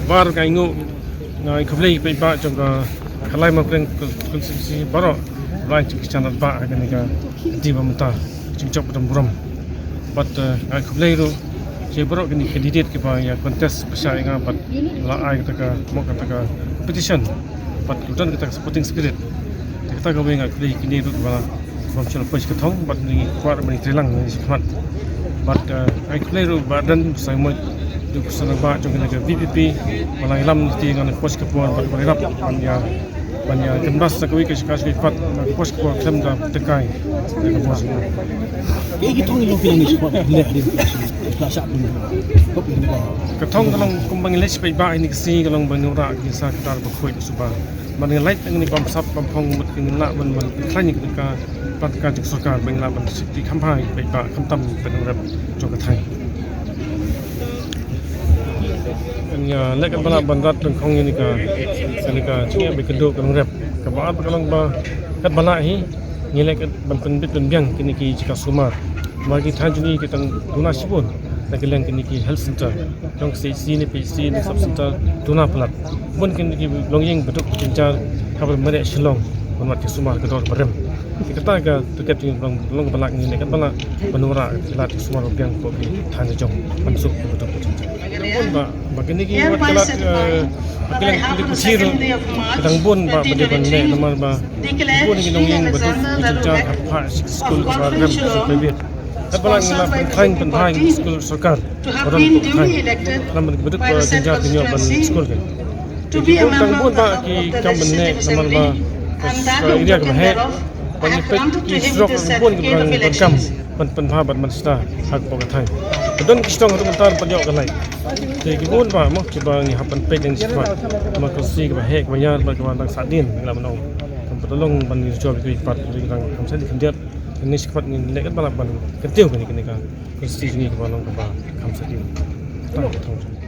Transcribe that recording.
var ka ingo na ikhlei pe ba jong ka khalai Mawryngkneng Constituency baro right channel ba ka ni ka di ba mata chingchok dam buram but ikhlei ro je baro ni candidate ke ba ya contest pasal nga but la ai ka mo ka competition but lutan kita supporting spirit kita ka wenga ikhlei kini ro ba from channel push ka thong but ni kwar mani trilang ni sikmat but ikhlei ro badan sai mo du kusana ba jong ni ka VPP malai lam ti ngan push ka puan but rap banya kembas sa kawi ka sikas pat push ka klem da tekai ka puas cái thong ni lo pin ni sport le di la sa pun ko pin ba ka thong kalong kumbang les pe ba ni kasi kalong banura ki sa tar ba khoi suba man light ni bam sap bam phong mut ki la man khlani ka pat ka tik sarkar bang la ban sikti khampai pe ba khamtam pe rap jo ka thai nya lek bala bandat ng khong ni ka chinga be kedo kan rap ka ba kalong ba kat bala hi ni lek ban pen bit ben biang kini ki jika sumar magi thanjuni ki tang tuna sibon nagilang kini ki health center jong si ni pc ni sub center tuna plat bun kini ki longyeng betuk cincar kabar mere Shillong mat ki sumar kedor barem kita ka tiket ni long balak ni lek bala banura lat sumar biang ko ki than jong mansuk betuk cincar bun ba bagini ki wat kalat akilang kini kusir kadang bun ba bade ban ne nomor ba bun ki longyeng betuk cincar apa school barem private Kapalang nila pangkain pangkain school sarkar orang pangkain namun beduk jinjat dunia ban school kan jadi tang bun ba ki kamben ne namal ba area ka he panipet ki strok bun ki bang kam pan ha ban sta hak po ka thai don ki strong tu mentar panjok ka lai jadi ki bun ba mo ki ba ni hapan pe ding squad ma ko si ka he ka yar ba ka dang sadin la manong kam patolong ban ni job ki pat ri dang kam sa di kendiat ini sifat ni lek balapan ketiu kan Constituency ni ke balong ke ba kam sadin tak tahu